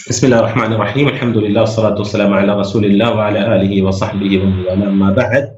بسم الله الرحمن الرحيم. الحمد لله والصلاة والسلام على رسول الله وعلى آله وصحبه ومن والاه. أما بعد،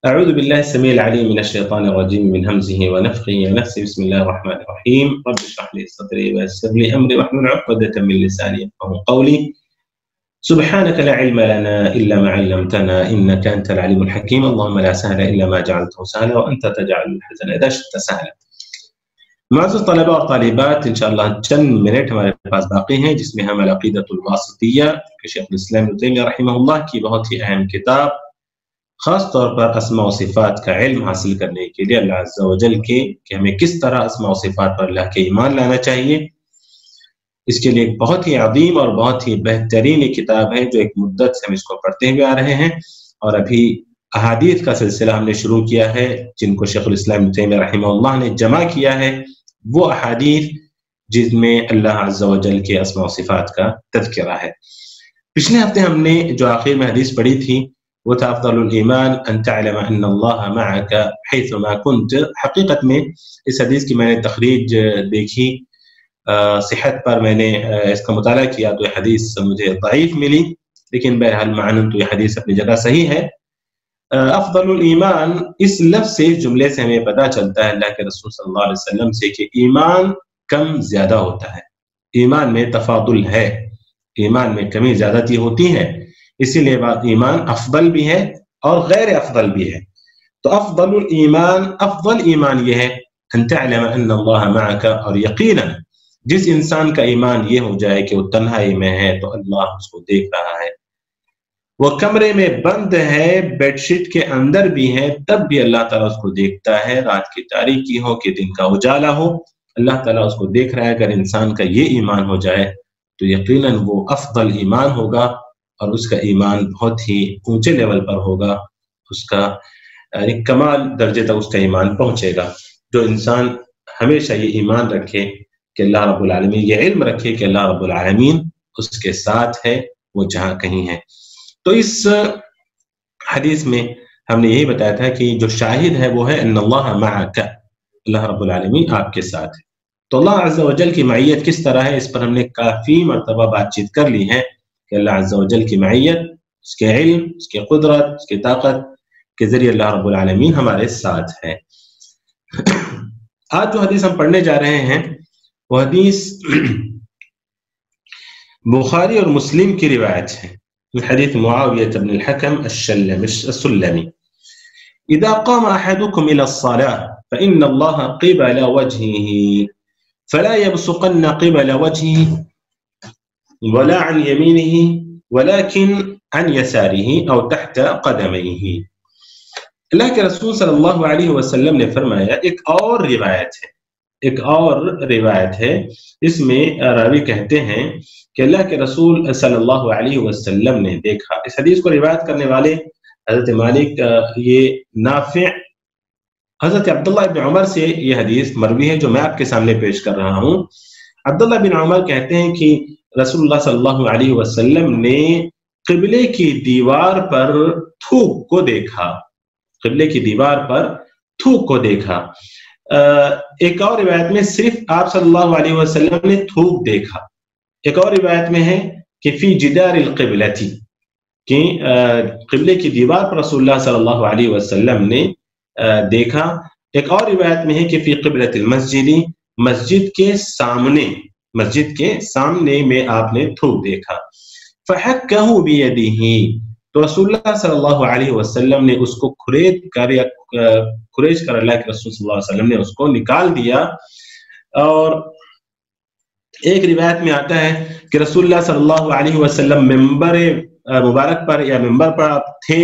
أعوذ بالله السميع العليم من الشيطان الرجيم من همزه ونفخه ونفسه. بسم الله الرحمن الرحيم. رب اشرح لي صدري ويسر لي أمري واحلل عقدة من لساني يفقهوا قولي. سبحانك لا علم لنا إلا ما علمتنا إنك أنت العليم الحكيم. اللهم لا سهل إلا ما جعلته سهلا وأنت تجعل الحزن إذا شئت سهلا. معزز طلبہ اور طالبات، انشاءاللہ چند منٹ ہمارے پاس باقی ہیں جس میں ہم العقیدۃ الواسطیہ کہ شیخ الاسلام ابن تیمیہ رحمہ اللہ کی بہت ہی اہم کتاب، خاص طور پر اسماء و صفات کا علم حاصل کرنے کے لیے اللہ عز و جل کے کہ ہمیں کس طرح اسماء و صفات پر اللہ کے ایمان لانا چاہیے، اس کے لیے ایک بہت ہی عظیم اور بہت ہی بہترین کتاب ہے جو ایک مدت سے ہم اس کو پڑھتے ہوئے آ رہے ہیں، اور ابھی احادیث کا سلسلہ ہم نے شروع کیا ہے جن کو شیخ الاسلام ابن تیمیہ رحمہ اللہ نے جمع کیا ہے، وہ احادیث جس میں اللہ عز و جل کے اسماء و صفات کا تذکرہ ہے۔ پچھلے ہفتے ہم نے جو آخر میں حدیث پڑھی تھی وہ تھا افضل الایمان ان تعلم ان اللہ معک حیث ما کنت۔ حقیقت میں اس حدیث کی میں نے تخریج دیکھی، صحت پر میں نے اس کا مطالعہ کیا تو یہ حدیث مجھے ضعیف ملی، لیکن بہرحال معنن تو یہ حدیث اپنی جگہ صحیح ہے۔ افضل الایمان اس لفظ سے، اس جملے سے ہمیں پتہ چلتا ہے اللہ کے رسول صلی اللہ علیہ وسلم سے کہ ایمان کم زیادہ ہوتا ہے، ایمان میں تفاضل ہے، ایمان میں کمی زیادتی ہوتی ہے، اسی لیے بات ایمان افضل بھی ہے اور غیر افضل بھی ہے۔ تو افضل الایمان، افضل ایمان یہ ہے ان تعلم ان اللہ معک، اور یقیناً جس انسان کا ایمان یہ ہو جائے کہ وہ تنہائی میں ہے تو اللہ اس کو دیکھ رہا ہے، وہ کمرے میں بند ہے، بیڈ شیٹ کے اندر بھی ہے، تب بھی اللہ تعالیٰ اس کو دیکھتا ہے، رات کی تاریکی ہو کہ دن کا اجالا ہو اللہ تعالیٰ اس کو دیکھ رہا ہے۔ اگر انسان کا یہ ایمان ہو جائے تو یقیناً وہ افضل ایمان ہوگا اور اس کا ایمان بہت ہی اونچے لیول پر ہوگا، اس کا کمال درجے تک اس کا ایمان پہنچے گا۔ جو انسان ہمیشہ یہ ایمان رکھے کہ اللہ رب العالمین، یہ علم رکھے کہ اللہ رب العالمین اس کے ساتھ ہے، وہ جہاں کہیں ہے۔ تو اس حدیث میں ہم نے یہی بتایا تھا کہ جو شاہد ہے وہ ہے ان اللہ معک، اللہ رب العالمین آپ کے ساتھ ہے۔ تو اللہ عز و جل کی معیت کس طرح ہے اس پر ہم نے کافی مرتبہ بات چیت کر لی ہے کہ اللہ عز و جل کی معیت، اس کے علم، اس کی قدرت، اس کی طاقت کے ذریعے اللہ رب العالمین ہمارے ساتھ ہے۔ آج جو حدیث ہم پڑھنے جا رہے ہیں وہ حدیث بخاری اور مسلم کی روایت ہے، حديث معاوية بن الحكم السلمي. إذا قام أحدكم إلى الصلاة فإن الله قبل وجهه فلا يبصقن قبل وجهه ولا عن يمينه ولكن عن يساره أو تحت قدميه۔ اللہ کے رسول صلی اللہ علیہ وسلم نے فرمایا، ایک اور روایت ہے، اس میں راوی کہتے ہیں کہ اللہ کے رسول صلی اللہ علیہ وسلم نے دیکھا۔ اس حدیث کو روایت کرنے والے حضرت مالک، یہ نافع، حضرت عبداللہ بن عمر سے یہ حدیث مروی ہے جو میں آپ کے سامنے پیش کر رہا ہوں۔ عبداللہ بن عمر کہتے ہیں کہ رسول اللہ صلی اللہ علیہ وسلم نے قبلے کی دیوار پر تھوک کو دیکھا، قبلے کی دیوار پر تھوک کو دیکھا۔ ایک اور روایت میں صرف آپ صلی اللہ علیہ وسلم نے تھوک دیکھا۔ ایک اور روایت میں ہے کہ فی جدار القبلتی، کہ قبلے کی دیوار پر رسول اللہ صلی اللہ علیہ وسلم نے دیکھا۔ ایک اور روایت میں ہے کہ فی قبلۃ المسجد، مسجد کے سامنے میں آپ نے تھوک دیکھا۔ فحکہ بیدہ، تو رسول اللہ صلی اللہ علیہ وسلم نے اس کو کھریج کر اللہ کے رسول صلی اللہ علیہ وسلم نے اس کو نکال دیا۔ اور ایک روایت میں آتا ہے کہ رسول اللہ صلی اللہ علیہ وسلم ممبر مبارک پر یا ممبر پر تھے،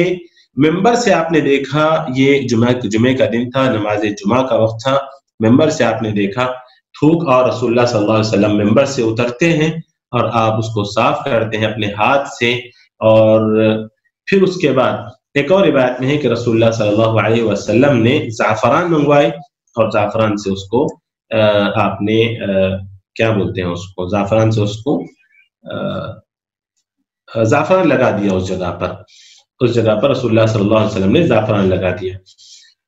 ممبر سے آپ نے دیکھا، یہ جمعے کا دن تھا، نماز جمعہ کا وقت تھا، ممبر سے آپ نے دیکھا تھوک، اور رسول اللہ صلی اللہ علیہ وسلم ممبر سے اترتے ہیں اور آپ اس کو صاف کرتے ہیں اپنے ہاتھ سے، اور پھر اس کے بعد ایک اور روایت میں ہے کہ رسول اللہ صلی اللہ علیہ وسلم نے زعفران منگوائے اور زعفران سے اس کو آپ نے کیا بولتے ہیں، اس کو زعفران سے اس کو زعفران لگا دیا، اس جگہ پر رسول اللہ صلی اللہ علیہ وسلم نے زعفران لگا دیا۔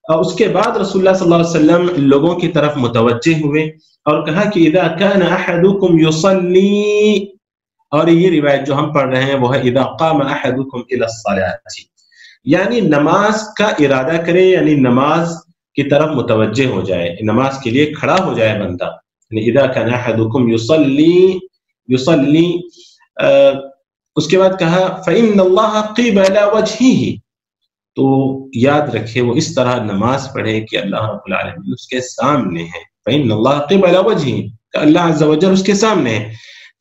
اور اس کے بعد رسول اللہ صلی اللہ علیہ وسلم لوگوں کی طرف متوجہ ہوئے اور کہا کہ اذا كان احدكم يصلي اور یہ روایت جو ہم پڑھ رہے ہیں وہ ہے اذا قام احدکم الى الصلاۃ، یعنی نماز کا ارادہ کرے، یعنی نماز کی طرف متوجہ ہو جائے، نماز کے لیے کھڑا ہو جائے بندہ. یعنی اذا كان احدکم یصلی اس کے بعد کہا فإن اللہ قبل وجہہ، تو یاد رکھے وہ اس طرح نماز پڑھے کہ اللہ رب العالمین اس کے سامنے ہے. فإن اللہ قبل وجہہ، کہ اللہ عز وجل اس کے سامنے ہے.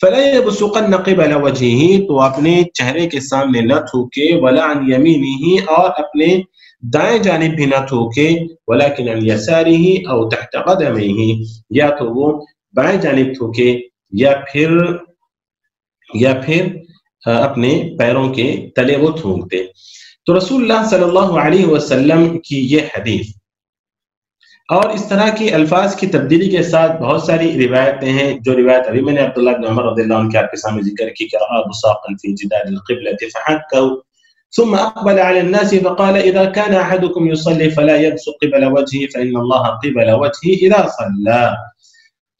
فلا يبصقن قبل وجهه، تو اپنے چہرے کے سامنے نہ تھوکے، ولا عن يمينه، اور اپنے دائیں جانب بھی نہ تھوکے، ولكن عن يساره او تحت قدمه، یا تو وہ بائیں جانب تھوکے یا پھر اپنے پیروں کے تلے وہ تھوک دے. تو رسول اللہ صلی اللہ علیہ وسلم کی یہ حدیث اور اس طرح کی الفاظ کی تبدیلی کے ساتھ بہت ساری روایتیں ہیں، جو روایت ابھی میں نے عبداللہ بن عمر رضی اللہ عنہ کے آپ کے سامنے ذکر کی کہ رأى بصاقا في جدار القبلة فحكوا ثم أقبل على الناس فقال إذا كان أحدكم يصلي فلا يبصق قبل وجهه فإن الله قبل وجهه إذا صلى.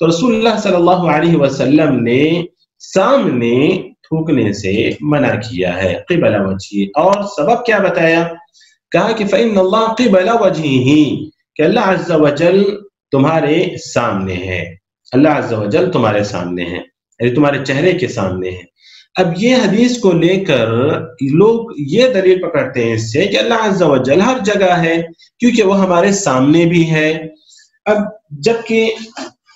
تو رسول اللہ صلی اللہ علیہ وسلم نے سامنے تھوکنے سے منع کیا ہے قبل وجهه، اور سبب کیا بتایا؟ کہا کہ فإن الله قبل وجهه، کہ اللہ عز و جل تمہارے سامنے ہے، اللہ عز و جل تمہارے سامنے ہے، یعنی تمہارے چہرے کے سامنے ہے. اب یہ حدیث کو لے کر لوگ یہ دلیل پکڑتے ہیں اس سے کہ اللہ عز و جل ہر جگہ ہے کیونکہ وہ ہمارے سامنے بھی ہے. اب جبکہ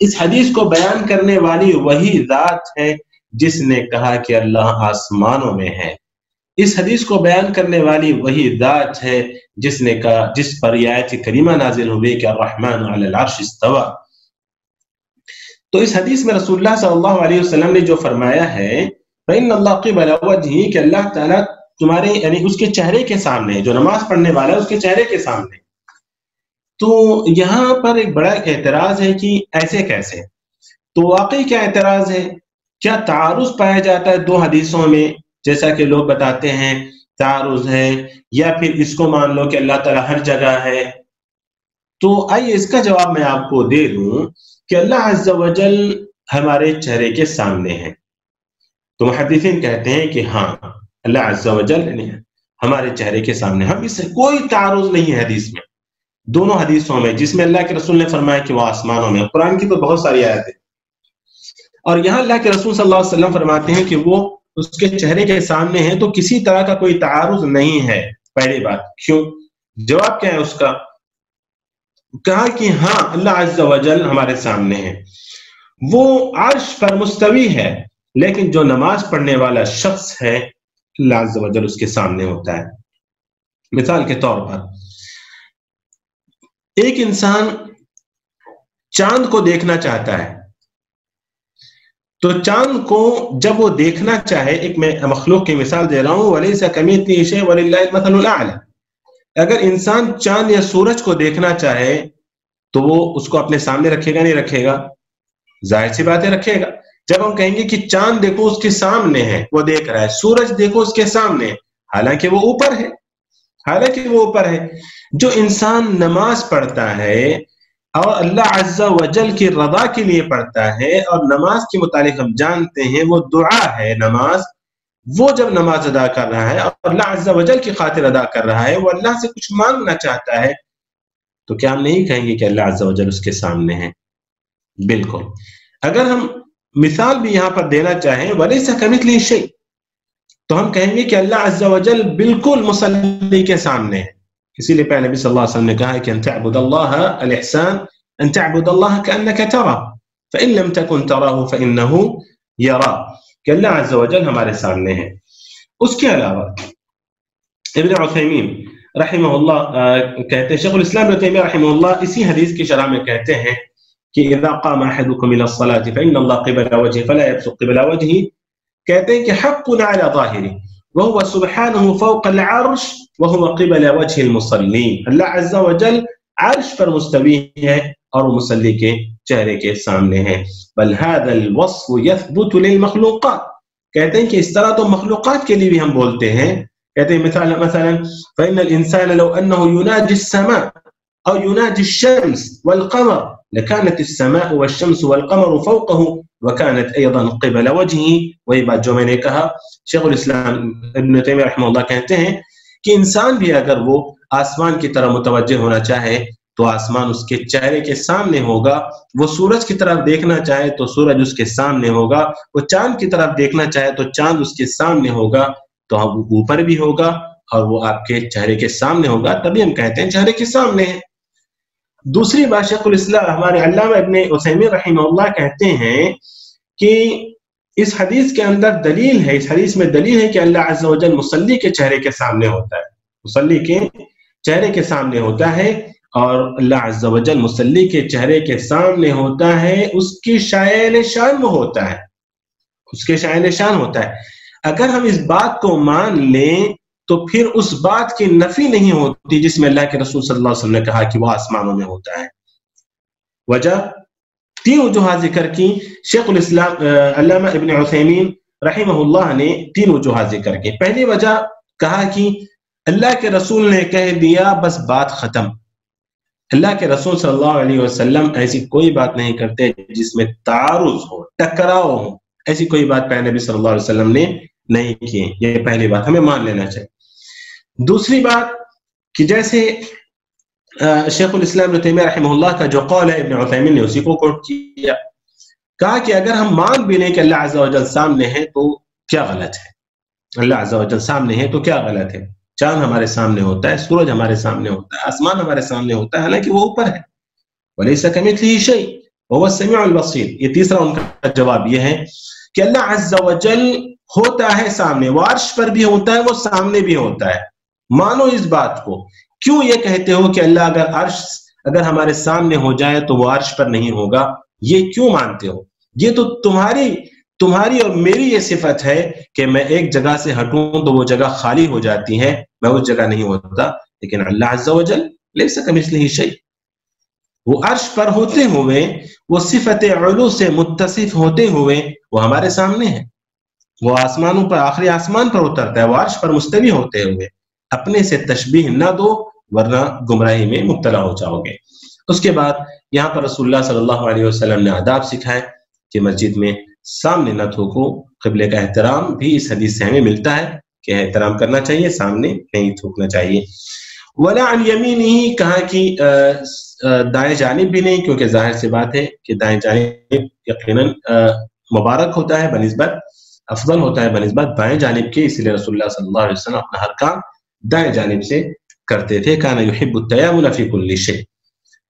اس حدیث کو بیان کرنے والی وہی ذات ہے جس نے کہا کہ اللہ آسمانوں میں ہے، اس حدیث کو بیان کرنے والی وہی ذات ہے جس نے کہا، جس پر آیت کریمہ نازل ہوئی کہ الرحمن علی العرش استوى. تو اس حدیث میں رسول اللہ صلی اللہ علیہ وسلم نے جو فرمایا ہے فإن اللہ قبل وجہہ، کہ اللہ تعالیٰ تمہارے یعنی اس کے چہرے کے سامنے ہے، جو نماز پڑھنے والا ہے اس کے چہرے کے سامنے. تو یہاں پر ایک بڑا اعتراض ہے کہ ایسے کیسے؟ تو واقعی کیا اعتراض ہے؟ کیا تعارض پایا جاتا ہے دو حدیثوں میں جیسا کہ لوگ بتاتے ہیں تعارض ہے، یا پھر اس کو مان لو کہ اللہ تعالیٰ ہر جگہ ہے؟ تو آئیے اس کا جواب میں آپ کو دے دوں کہ اللہ عز و جل ہمارے چہرے کے سامنے ہے. تو محدثین کہتے ہیں کہ ہاں اللہ عز و جل ہمارے چہرے کے سامنے، ہم اس سے کوئی تعارض نہیں ہے حدیث میں، دونوں حدیثوں میں، جس میں اللہ کے رسول نے فرمایا کہ وہ آسمانوں میں. قرآن کی تو بہت ساری آیتیں، اور یہاں اللہ کے رسول صلی اللہ علیہ وسلم فرماتے ہیں کہ وہ اس کے چہرے کے سامنے ہیں، تو کسی طرح کا کوئی تعارض نہیں ہے. پہلی بات کیوں؟ جواب کیا ہے اس کا؟ کہا کہ ہاں اللہ عز و جل ہمارے سامنے ہے، وہ عرش پر مستوی ہے، لیکن جو نماز پڑھنے والا شخص ہے اللہ عز و جل اس کے سامنے ہوتا ہے. مثال کے طور پر ایک انسان چاند کو دیکھنا چاہتا ہے، تو چاند کو جب وہ دیکھنا چاہے، ایک میں مخلوق کی مثال دے رہا ہوں، وَلَيْسَ كَمِثْلِهِ شَيْءٌ وَلِلَّهِ الْمَثَلُ الْأَعْلَى، اگر انسان چاند یا سورج کو دیکھنا چاہے تو وہ اس کو اپنے سامنے رکھے گا؟ نہیں رکھے گا، ظاہر سی بات ہے رکھے گا. جب ہم کہیں گے کہ چاند دیکھو اس کے سامنے ہے، وہ دیکھ رہا ہے، سورج دیکھو اس کے سامنے ہے، حالانکہ وہ اوپر ہے. جو انسان نماز پڑھتا ہے اور اللہ عز و جل کی رضا کے لیے پڑھتا ہے، اور نماز کے متعلق ہم جانتے ہیں وہ دعا ہے، نماز، وہ جب نماز ادا کر رہا ہے اور اللہ عز و جل کی خاطر ادا کر رہا ہے، وہ اللہ سے کچھ مانگنا چاہتا ہے، تو کیا ہم نہیں کہیں گے کہ اللہ عز و جل اس کے سامنے ہے؟ بالکل. اگر ہم مثال بھی یہاں پر دینا چاہیں وَلَيْسَ كَمِثْلِهِ شَيْءٌ، تو ہم کہیں گے کہ اللہ عز و جل بالکل مصلی کے سامنے ہے. اسی لیے پہلے نبی صلی اللہ علیہ وسلم نے کہا کہ ان تعبد اللہ الاحسان ان تعبد اللہ كأنك تراه فإن لم تكن تراه فإنه يراك، کہ اللہ عز و جل ہمارے سامنے ہے. اس کے علاوہ ابن عثیمین رحمہ اللہ کہتے ہیں، شیخ الاسلام ابن تیمیہ رحمہ اللہ اسی حدیث کی شرح میں کہتے ہیں کہ اذا قام احدكم الى الصلاة فإن الله قبل وجهه فلا يبصق قبل وجهه، کہتے ہیں کہ حق على ظاہری وهو سبحانه فوق العرش وهو قبل وجه المصلين، اللہ عز و جل عرش پر مستوی ہے اور وہ مصلی کے چہرے کے سامنے ہے. بل هذا الوصف يثبت للمخلوقات، کہتے ہیں کہ اس طرح تو مخلوقات کے لیے بھی ہم بولتے ہیں. کہتے ہیں مثلا فإن الإنسان لو أنه يناجي السماء أو يناجي الشمس والقمر لكانت السماء والشمس والقمر فوقه وكانت ايضا قبل وجهه. وہی بات جو میں نے کہا، شیخ الاسلام ابن تیمیہ رحمہ اللہ کہتے ہیں کہ انسان بھی اگر وہ آسمان کی طرف متوجہ ہونا چاہے تو آسمان اس کے چہرے کے سامنے ہوگا، وہ سورج کی طرف دیکھنا چاہے تو سورج اس کے سامنے ہوگا، وہ چاند کی طرف دیکھنا چاہے تو چاند اس کے سامنے ہوگا، تو اوپر بھی ہوگا اور وہ آپ کے چہرے کے سامنے ہوگا، تبھی ہم کہتے ہیں چہرے کے سامنے ہے. دوسری بات شیخ الاسلام ہمارے علامہ ابن عثیمین رحمہ اللہ کہتے ہیں کہ اس حدیث کے اندر دلیل ہے، اس حدیث میں دلیل ہے کہ اللہ عز و جل مصلی کے چہرے کے سامنے ہوتا ہے، مصلی کے چہرے کے سامنے ہوتا ہے، اور اللہ عز و جل مصلی کے چہرے کے سامنے ہوتا ہے، اس کی شائع شان میں ہوتا ہے، اس کے شائع شان ہوتا ہے. اگر ہم اس بات کو مان لیں تو پھر اس بات کی نفی نہیں ہوتی جس میں اللہ کے رسول صلی اللہ علیہ وسلم نے کہا کہ وہ آسمانوں میں ہوتا ہے. وجہ تین وجوہات ذکر کی شیخ الاسلام علامہ ابن عثیمین رحمہ اللہ نے، تین وجوہات ذکر کی. پہلی وجہ کہا کہ اللہ کے رسول نے کہہ دیا، بس بات ختم. اللہ کے رسول صلی اللہ علیہ وسلم ایسی کوئی بات نہیں کرتے جس میں تعارض ہو، ٹکراؤ ہو، ایسی کوئی بات پہلے نبی صلی اللہ علیہ وسلم نے نہیں کی. یہ پہلی بات ہمیں مان لینا چاہیے. دوسری بات کہ جیسے شیخ الاسلام ابن تیمیہ رحمہ اللہ کا جو قول ہے ابن عثیمین نے اسی کو کوٹ کیا، کہا کہ اگر ہم مان بھی لیں کہ اللہ عز و جل سامنے ہے تو کیا غلط ہے، اللہ عز و جل سامنے ہے تو کیا غلط ہے. چاند ہمارے سامنے ہوتا ہے، سورج ہمارے سامنے ہوتا ہے، آسمان ہمارے سامنے ہوتا ہے، حالانکہ وہ اوپر ہے. وَلَيْسَ كَمِثْلِهِ شَيْءٌ وَهُوَ السَّمِيعُ الْبَصِيرُ. یہ تیسرا ان کا جواب یہ ہے کہ اللہ عز و جل ہوتا ہے سامنے، وہ عرش پر بھی ہوتا ہے، وہ سامنے بھی ہوتا ہے. مانو اس بات کو. کیوں یہ کہتے ہو کہ اللہ اگر ہمارے سامنے ہو جائے تو وہ عرش پر نہیں ہوگا؟ یہ کیوں مانتے ہو؟ یہ تو تمہاری اور میری یہ صفت ہے کہ میں ایک جگہ سے ہٹوں تو وہ جگہ خالی ہو جاتی ہے، میں اس جگہ نہیں ہوتا. لیکن اللہ عز و جل لیس کمثلہ شیء، وہ عرش پر ہوتے ہوئے، وہ صفت علو سے متصف ہوتے ہوئے وہ ہمارے سامنے ہے. وہ آسمانوں پر، آخری آسمان پر اترتا ہے، وہ عرش پر مستوی ہوتے ہوئے. اپنے سے تشبیہ نہ دو ورنہ گمراہی میں مبتلا ہو جاؤ گے. اس کے بعد یہاں پر رسول اللہ صلی اللہ علیہ وسلم نے آداب سکھائے کہ مسجد میں سامنے نہ تھوکو. قبلے کا احترام بھی اس حدیث سے ہمیں ملتا ہے کہ احترام کرنا چاہیے، سامنے نہیں تھوکنا چاہیے. ولا عن یمینہ، کہا کہ دائیں جانب بھی نہیں، کیونکہ ظاہر سی بات ہے کہ دائیں جانب یقیناً مبارک ہوتا ہے بنسبت، افضل ہوتا ہے بنسبت بائیں جانب کے. اس لیے رسول اللہ صلی اللہ علیہ وسلم اپنا ہر کام دائیں جانب سے کرتے تھے. کان یحب التیامن فی کل شیء.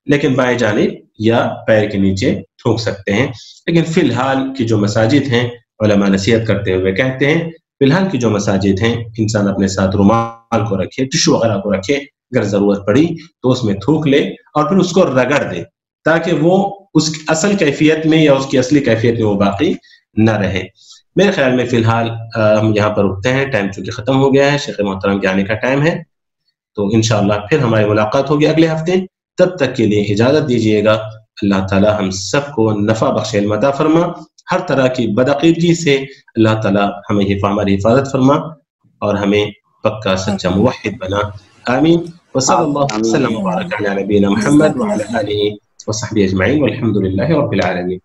لیکن بائیں جانب یا پیر کے نیچے تھوک سکتے ہیں. لیکن فی الحال کی جو مساجد ہیں، علماء نصیحت کرتے ہوئے کہتے ہیں فی الحال کی جو مساجد ہیں انسان اپنے ساتھ رومال کو رکھے، ٹشو وغیرہ کو رکھے، اگر ضرورت پڑی تو اس میں تھوک لے اور پھر اس کو رگڑ دے تاکہ وہ اس کی اصل کیفیت میں یا اس کی اصلی کیفیت میں وہ باقی نہ رہے. میرے خیال میں فی الحال ہم یہاں پر رکتے ہیں، ٹائم چونکہ ختم ہو گیا ہے، شیخ محترم کے آنے کا ٹائم ہے، تو انشاءاللہ پھر ہماری ملاقات ہوگی اگلے ہفتے. تب تک کے لیے اجازت دیجیے گا. اللہ تعالی ہم سب کو نفع بخش علم عطا فرما، ہر طرح کی بدعقیدگی سے اللہ تعالی ہمیں ہماری حفاظت فرما اور ہمیں پکا سچا موحد بنا. آمین. وصلی اللہ وسلم وبارک علی نبینا محمد وعلی آلہ وصحبہ اجمعین والحمد للہ رب العالمین.